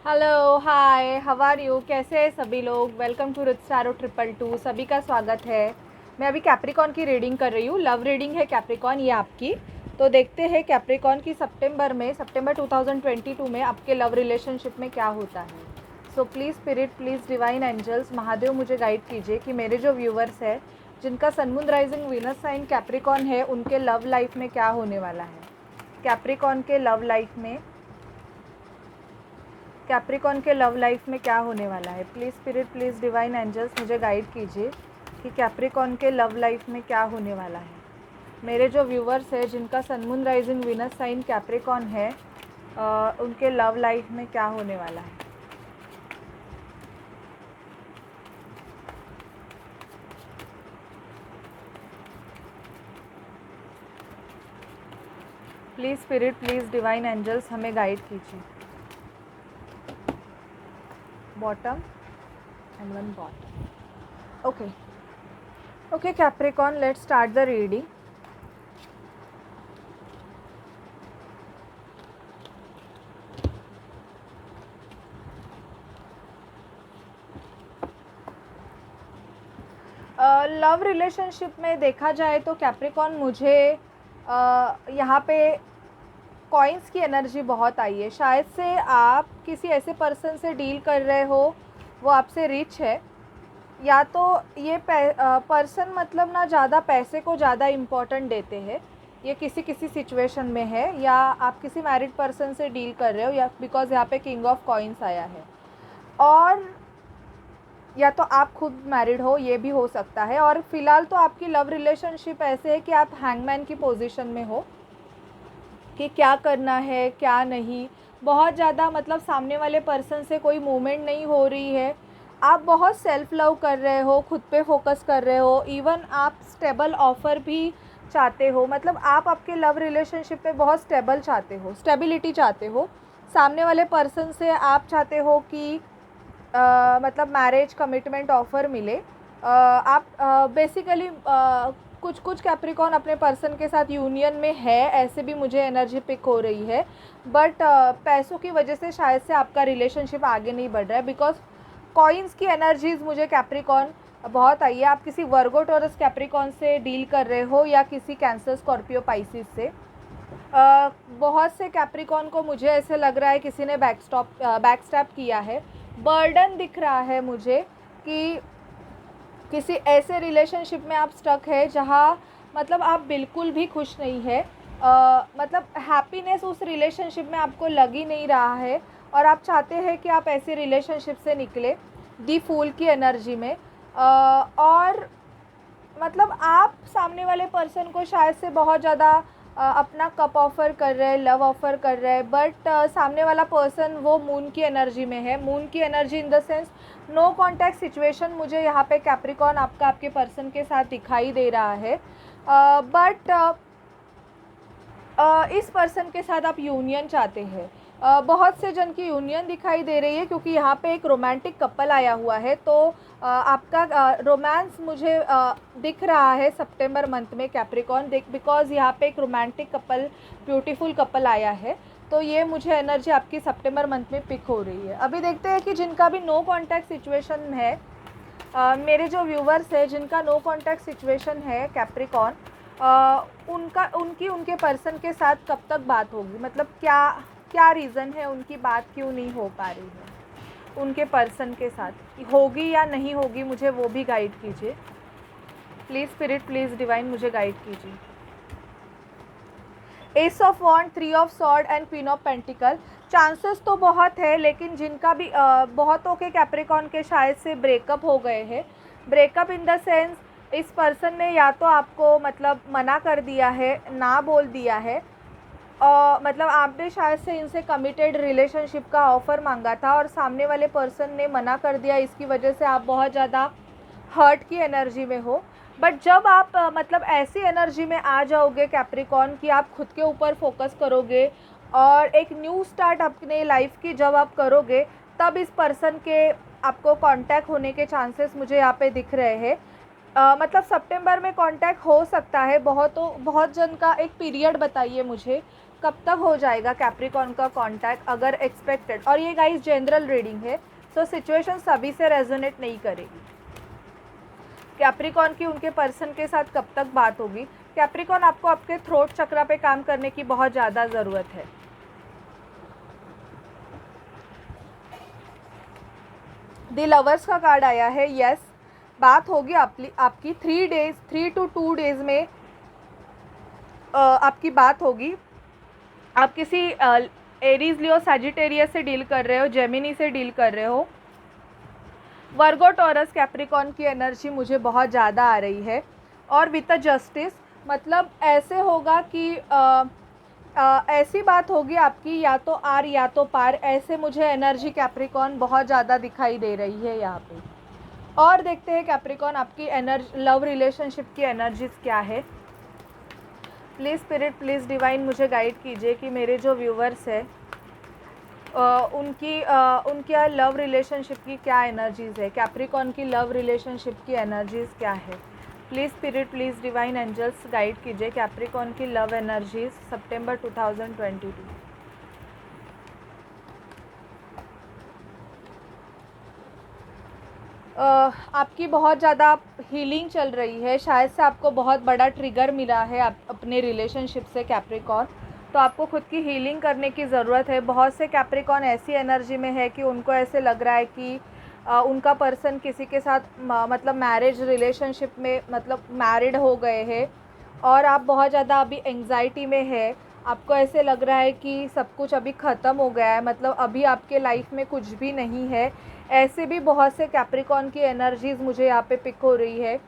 Hello, hi, how are you? कैसे हैं सभी लोग? वेलकम टू रुतसारो 222। सभी का स्वागत है। मैं अभी कैप्रिकॉन की रीडिंग कर रही हूँ। लव रीडिंग है कैप्रिकॉन, ये आपकी। तो देखते हैं कैप्रिकॉन की सितंबर 2022 में आपके लव रिलेशनशिप में क्या होता है। So please spirit, please divine angels, Mahadev मुझे गाइड कीजिए कि मेरे जो व्यूवर्स हैं जिनका sun moon rising Venus sign Capricorn है, उनके लव लाइफ में क्या होने वाला है। कैप्रिकॉन के लव लाइफ में क्या होने वाला है। Please spirit, please divine angels मुझे गाइड कीजिए कि कैप्रिकॉन के लव लाइफ में क्या होने वाला है। मेरे जो व्यूवर्स हैं जिनका sun moon rising Venus sign Capricorn है, उनके लव लाइफ में क्या होने वाला है। Please spirit, please divine angels हमें गाइड कीजिए। Bottom and one bottom. Okay Capricorn, let's start the reading. Love relationship में देखा जाए तो कैप्रिकॉन, मुझे यहाँ पे कॉइन्स की एनर्जी बहुत आई है। शायद से आप किसी ऐसे पर्सन से डील कर रहे हो, वो आपसे रिच है, या तो ये पर्सन मतलब ना ज़्यादा पैसे को ज़्यादा इम्पोर्टेंट देते हैं, ये किसी किसी सिचुएशन में है, या आप किसी मैरिड पर्सन से डील कर रहे हो, या बिकॉज यहाँ पे किंग ऑफ कॉइन्स आया है, और या तो आप खुद मैरिड हो, ये भी हो सकता है। और फिलहाल तो आपकी लव रिलेशनशिप ऐसे है कि आप हैंगमैन की पोजीशन में हो कि क्या करना है क्या नहीं। बहुत ज़्यादा मतलब सामने वाले पर्सन से कोई मूवमेंट नहीं हो रही है। आप बहुत सेल्फ लव कर रहे हो, खुद पे फोकस कर रहे हो। इवन आप स्टेबल ऑफ़र भी चाहते हो, मतलब आप आपके लव रिलेशनशिप पे बहुत स्टेबल चाहते हो, स्टेबिलिटी चाहते हो। सामने वाले पर्सन से आप चाहते हो कि मतलब मैरिज कमिटमेंट ऑफ़र मिले। आप बेसिकली कुछ कुछ कैप्रिकॉन अपने पर्सन के साथ यूनियन में है, ऐसे भी मुझे एनर्जी पिक हो रही है। बट पैसों की वजह से शायद से आपका रिलेशनशिप आगे नहीं बढ़ रहा है, बिकॉज कॉइन्स की एनर्जीज़ मुझे कैप्रिकॉन बहुत आई है। आप किसी वर्गो टॉरस कैप्रिकॉन से डील कर रहे हो, या किसी कैंसर स्कॉर्पियो पाइसिस से। बहुत से कैप्रिकॉन को मुझे ऐसे लग रहा है किसी ने बैकस्टैप किया है। बर्डन दिख रहा है मुझे कि किसी ऐसे रिलेशनशिप में आप स्टक है जहाँ मतलब आप बिल्कुल भी खुश नहीं है। मतलब हैप्पीनेस उस रिलेशनशिप में आपको लग ही नहीं रहा है, और आप चाहते हैं कि आप ऐसे रिलेशनशिप से निकले दी फूल की एनर्जी में। और मतलब आप सामने वाले पर्सन को शायद से बहुत ज़्यादा अपना कप ऑफ़र कर रहे हैं, लव ऑफ़र कर रहे हैं, बट सामने वाला पर्सन वो मून की एनर्जी में है। मून की energy in the sense no contact situation मुझे यहाँ पे कैप्रिकॉन आपके पर्सन के साथ दिखाई दे रहा है। बट इस पर्सन के साथ आप यूनियन चाहते हैं। बहुत से जन की यूनियन दिखाई दे रही है, क्योंकि यहाँ पे एक रोमांटिक कपल आया हुआ है। तो आपका रोमांस मुझे दिख रहा है सितंबर मंथ में कैप्रिकॉन, बिकॉज यहाँ पे एक रोमांटिक कपल, ब्यूटीफुल कपल आया है। तो ये मुझे एनर्जी आपकी सितंबर मंथ में पिक हो रही है। अभी देखते हैं कि जिनका भी नो कॉन्टैक्ट सिचुएशन है, मेरे जो व्यूवर्स हैं जिनका नो कॉन्टैक्ट सिचुएशन है कैप्रिकॉन, उनके पर्सन के साथ कब तक बात होगी, मतलब क्या क्या रीज़न है, उनकी बात क्यों नहीं हो पा रही है उनके पर्सन के साथ, होगी या नहीं होगी, मुझे वो भी गाइड कीजिए। प्लीज़ स्पिरिट, प्लीज़ डिवाइन मुझे गाइड कीजिए। Ace of wand, 3 of sword and queen of pentacle. Chances तो बहुत है, लेकिन जिनका भी बहुतों के कैप्रिकॉन के शायद से ब्रेकअप हो गए हैं। ब्रेकअप इन द सेंस इस पर्सन ने या तो आपको मतलब मना कर दिया है, ना बोल दिया है, और मतलब आपने शायद से इनसे कमिटेड रिलेशनशिप का ऑफ़र मांगा था और सामने वाले पर्सन ने मना कर दिया। इसकी वजह से आप बहुत ज़्यादा हर्ट की एनर्जी में हो। बट जब आप मतलब ऐसी एनर्जी में आ जाओगे कैप्रिकॉन कि आप खुद के ऊपर फोकस करोगे और एक न्यू स्टार्ट अपने लाइफ की जब आप करोगे, तब इस पर्सन के आपको कांटेक्ट होने के चांसेस मुझे यहाँ पे दिख रहे हैं। मतलब सितंबर में कांटेक्ट हो सकता है। बहुत जन का एक पीरियड बताइए मुझे कब तक हो जाएगा कैप्रिकॉन का कांटेक्ट अगर एक्सपेक्टेड, और ये गाइस जनरल रीडिंग है, सो सिचुएशन सभी से रेजोनेट नहीं करेगी। कैप्रिकॉन की उनके पर्सन के साथ कब तक बात होगी। कैप्रिकॉन आपको आपके थ्रोट चक्रा पे काम करने की बहुत ज़्यादा ज़रूरत है। द लवर्स का कार्ड आया है। यस, बात होगी आपकी 3 to 2 डेज में आपकी बात होगी। आप किसी एरीज लियो सैजिटेरियस से डील कर रहे हो, जेमिनी से डील कर रहे हो। वर्गो टॉरस कैप्रिकॉन की एनर्जी मुझे बहुत ज़्यादा आ रही है। और विद द जस्टिस मतलब ऐसे होगा कि ऐसी बात होगी आपकी या तो आर या तो पार, ऐसे मुझे एनर्जी कैप्रिकॉन बहुत ज़्यादा दिखाई दे रही है यहाँ पे। और देखते हैं कैप्रिकॉन आपकी एनर्जी लव रिलेशनशिप की एनर्जीज क्या है। प्लीज़ स्पिरिट, प्लीज़ डिवाइन मुझे गाइड कीजिए कि मेरे जो व्यूवर्स हैं उनकी लव रिलेशनशिप की क्या एनर्जीज़ है, कैप्रिकॉन की लव रिलेशनशिप की एनर्जीज़ क्या है। Please spirit, please divine angels guide कीजिए कैप्रिकॉन की लव एनर्जीज़ सितंबर 2022। आपकी बहुत ज़्यादा हीलिंग चल रही है, शायद से आपको बहुत बड़ा ट्रिगर मिला है अपने रिलेशनशिप से कैप्रिकॉन, तो आपको खुद की हीलिंग करने की ज़रूरत है। बहुत से कैप्रिकॉन ऐसी एनर्जी में है कि उनको ऐसे लग रहा है कि उनका पर्सन किसी के साथ मतलब मैरिज रिलेशनशिप में मतलब मैरिड हो गए हैं और आप बहुत ज़्यादा अभी एंग्जाइटी में है। आपको ऐसे लग रहा है कि सब कुछ अभी ख़त्म हो गया है, मतलब अभी आपके लाइफ में कुछ भी नहीं है। ऐसे भी बहुत से कैप्रिकॉन की एनर्जीज़ मुझे यहाँ पे पिक हो रही है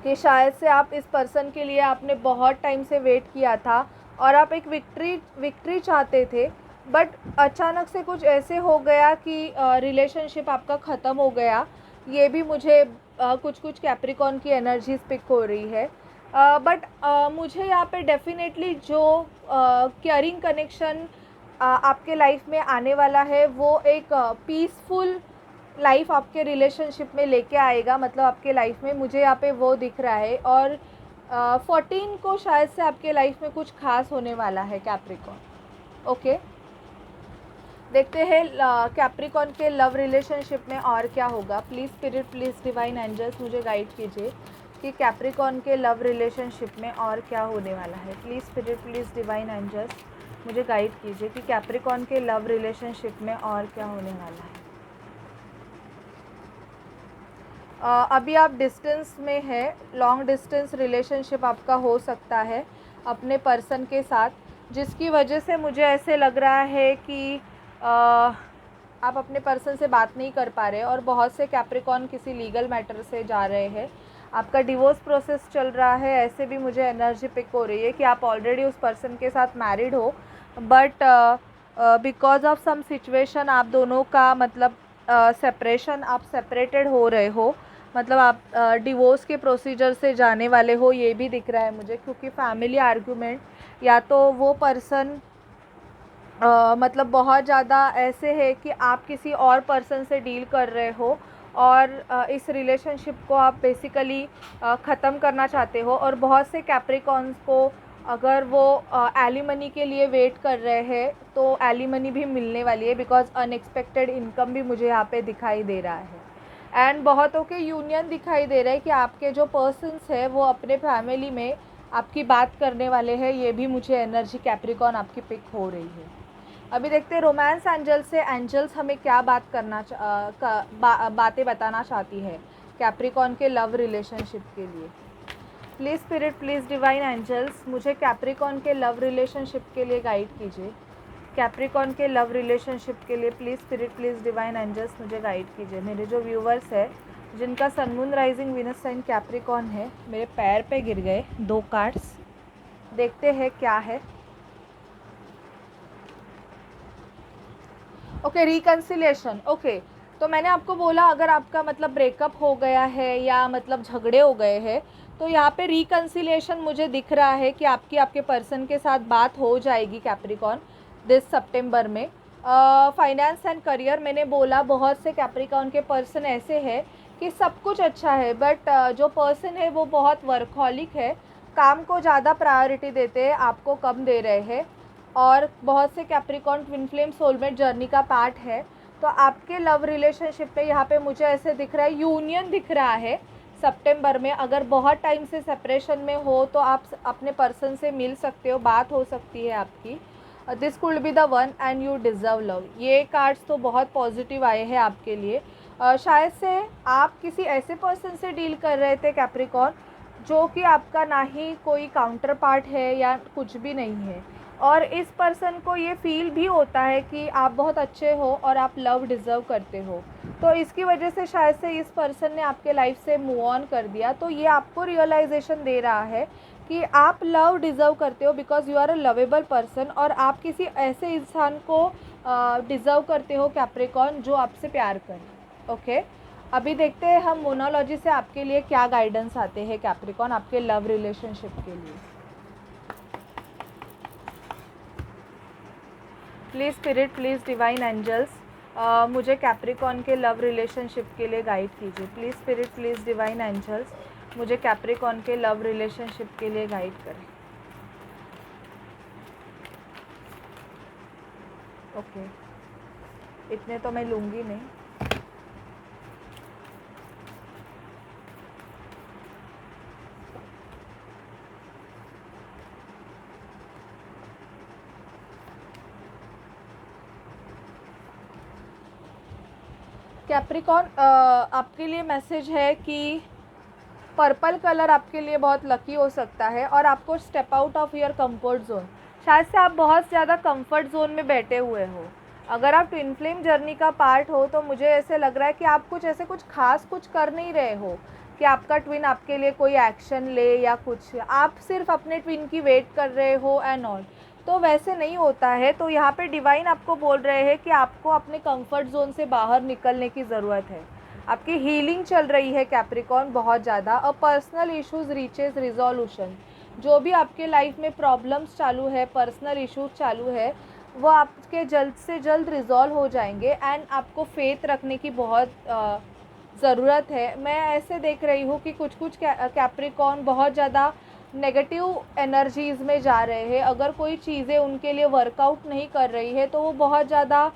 कि शायद से आप इस पर्सन के लिए आपने बहुत टाइम से वेट किया था और आप एक विक्ट्री चाहते थे, बट अचानक से कुछ ऐसे हो गया कि रिलेशनशिप आपका ख़त्म हो गया। ये भी मुझे कुछ कैप्रिकॉन की एनर्जीज पिक हो रही है। बट मुझे यहाँ पे डेफिनेटली जो केयरिंग कनेक्शन आपके लाइफ में आने वाला है वो एक पीसफुल लाइफ आपके रिलेशनशिप में लेके आएगा, मतलब आपके लाइफ में मुझे यहाँ पे वो दिख रहा है। और 14 को शायद से आपके लाइफ में कुछ खास होने वाला है कैप्रिकॉन। ओके, देखते हैं कैप्रिकॉन के लव रिलेशनशिप में और क्या होगा। Please spirit, please divine angels मुझे गाइड कीजिए कि कैप्रिकॉन के लव रिलेशनशिप में और क्या होने वाला है। Please spirit, please divine angels मुझे गाइड कीजिए कि कैप्रिकॉन के लव रिलेशनशिप में और क्या होने वाला है। अभी आप डिस्टेंस में है, लॉन्ग डिस्टेंस रिलेशनशिप आपका हो सकता है अपने पर्सन के साथ, जिसकी वजह से मुझे ऐसे लग रहा है कि आप अपने पर्सन से बात नहीं कर पा रहे और बहुत से कैप्रिकॉन किसी लीगल मैटर से जा रहे हैं। आपका डिवोर्स प्रोसेस चल रहा है, ऐसे भी मुझे एनर्जी पिक हो रही है कि आप ऑलरेडी उस पर्सन के साथ मैरिड हो, but because of some situation आप दोनों का मतलब सेपरेशन, आप सेपरेटेड हो रहे हो, मतलब आप डिवोर्स के प्रोसीजर से जाने वाले हो, ये भी दिख रहा है मुझे। क्योंकि फैमिली आर्ग्यूमेंट, या तो वो पर्सन मतलब बहुत ज़्यादा ऐसे है कि आप किसी और पर्सन से डील कर रहे हो और इस रिलेशनशिप को आप बेसिकली ख़त्म करना चाहते हो। और बहुत से कैप्रिकॉन्स को अगर वो एलिमनी के लिए वेट कर रहे हैं तो एलिमनी भी मिलने वाली है, बिकॉज अनएक्सपेक्टेड इनकम भी मुझे यहाँ पे दिखाई दे रहा है। एंड बहुतों के यूनियन दिखाई दे रहा है कि आपके जो पर्सन्स है वो अपने फैमिली में आपकी बात करने वाले हैं। ये भी मुझे एनर्जी कैप्रिकॉन आपकी पिक हो रही है। अभी देखते हैं रोमांस एंजल से एंजल्स हमें क्या बातें बताना चाहती है कैप्रिकॉन के लव रिलेशनशिप के लिए। Please spirit, please divine angels मुझे कैप्रिकॉन के लव रिलेशनशिप के लिए गाइड कीजिए। कैप्रिकॉन के लव रिलेशनशिप के लिए please spirit, please divine angels मुझे गाइड कीजिए। मेरे जो व्यूवर्स है जिनका sun moon rising Venus sign Capricorn है, मेरे पैर पे गिर गए 2 कार्ड्स, देखते हैं क्या है। Okay, reconciliation. ओके, तो मैंने आपको बोला अगर आपका मतलब ब्रेकअप हो गया है या मतलब झगड़े हो गए हैं तो यहाँ पे रिकन्सिलेशन मुझे दिख रहा है कि आपके पर्सन के साथ बात हो जाएगी कैप्रिकॉन दिस सितंबर में। फाइनेंस एंड करियर, मैंने बोला बहुत से कैप्रिकॉन के पर्सन ऐसे हैं कि सब कुछ अच्छा है, बट जो पर्सन है वो बहुत वर्कहॉलिक है, काम को ज़्यादा प्रायोरिटी देते हैं, आपको कम दे रहे हैं। और बहुत से Capricorn twin flame soulmate journey का पार्ट है। तो आपके लव रिलेशनशिप में यहाँ पे मुझे ऐसे दिख रहा है, यूनियन दिख रहा है सितंबर में। अगर बहुत टाइम से सेपरेशन में हो तो आप अपने पर्सन से मिल सकते हो, बात हो सकती है आपकी। This could be the one and you deserve love. ये कार्ड्स तो बहुत पॉजिटिव आए हैं आपके लिए। शायद से आप किसी ऐसे पर्सन से डील कर रहे थे कैप्रिकॉर्न, जो कि आपका ना ही कोई काउंटर पार्ट है या कुछ भी नहीं है, और इस पर्सन को ये फील भी होता है कि आप बहुत अच्छे हो और आप लव डिज़र्व करते हो। तो इसकी वजह से शायद से इस पर्सन ने आपके लाइफ से मूव ऑन कर दिया। तो ये आपको रियलाइजेशन दे रहा है कि आप लव डिज़र्व करते हो, because you are a lovable person, और आप किसी ऐसे इंसान को डिज़र्व करते हो कैप्रिकॉर्न जो आपसे प्यार करे। ओके, अभी देखते हैं हम मोनोलॉजी से आपके लिए क्या गाइडेंस आते हैं कैप्रिकॉर्न आपके लव रिलेशनशिप के लिए। Please spirit, please divine angels, मुझे कैप्रिकॉर्न के लव रिलेशनशिप के लिए गाइड कीजिए। Please spirit, please divine angels, मुझे कैप्रिकॉर्न के लव रिलेशनशिप के लिए गाइड करें। ओके, इतने तो मैं लूँगी नहीं। कैप्रिकॉर्न, आपके लिए मैसेज है कि पर्पल कलर आपके लिए बहुत लकी हो सकता है और आपको step out of your comfort zone. शायद से आप बहुत ज़्यादा कंफर्ट जोन में बैठे हुए हो। अगर आप ट्विन फ्लेम जर्नी का पार्ट हो तो मुझे ऐसे लग रहा है कि आप कुछ ऐसे कुछ खास कुछ कर नहीं रहे हो कि आपका ट्विन आपके लिए कोई एक्शन ले या कुछ, आप सिर्फ अपने ट्विन की वेट कर रहे हो एंड ऑल। तो वैसे नहीं होता है। तो यहाँ पे डिवाइन आपको बोल रहे हैं कि आपको अपने कंफर्ट जोन से बाहर निकलने की ज़रूरत है। आपकी हीलिंग चल रही है कैप्रिकॉर्न बहुत ज़्यादा। और पर्सनल इश्यूज़ रीचेस रिजोल्यूशन, जो भी आपके लाइफ में प्रॉब्लम्स चालू है, पर्सनल इश्यूज चालू है, वो आपके जल्द से जल्द रिजॉल्व हो जाएंगे। एंड आपको फेथ रखने की बहुत ज़रूरत है। मैं ऐसे देख रही हूँ कि कुछ कैप्रिकॉर्न बहुत ज़्यादा नेगेटिव एनर्जीज़ में जा रहे हैं। अगर कोई चीज़ें उनके लिए वर्कआउट नहीं कर रही है तो वो बहुत ज़्यादा,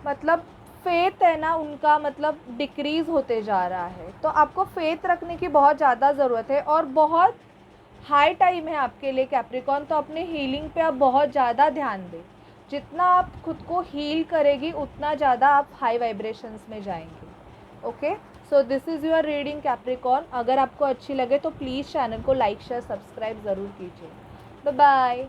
मतलब फेथ है ना उनका, मतलब डिक्रीज़ होते जा रहा है। तो आपको फेथ रखने की बहुत ज़्यादा ज़रूरत है और बहुत हाई टाइम है आपके लिए कैप्रिकॉर्न। तो अपने हीलिंग पे आप बहुत ज़्यादा ध्यान दें। जितना आप खुद को हील करेगी उतना ज़्यादा आप हाई वाइब्रेशंस में जाएंगे। Okay, so this is your reading Capricorn. अगर आपको अच्छी लगे तो प्लीज़ चैनल को लाइक शेयर सब्सक्राइब ज़रूर कीजिए। Bye bye.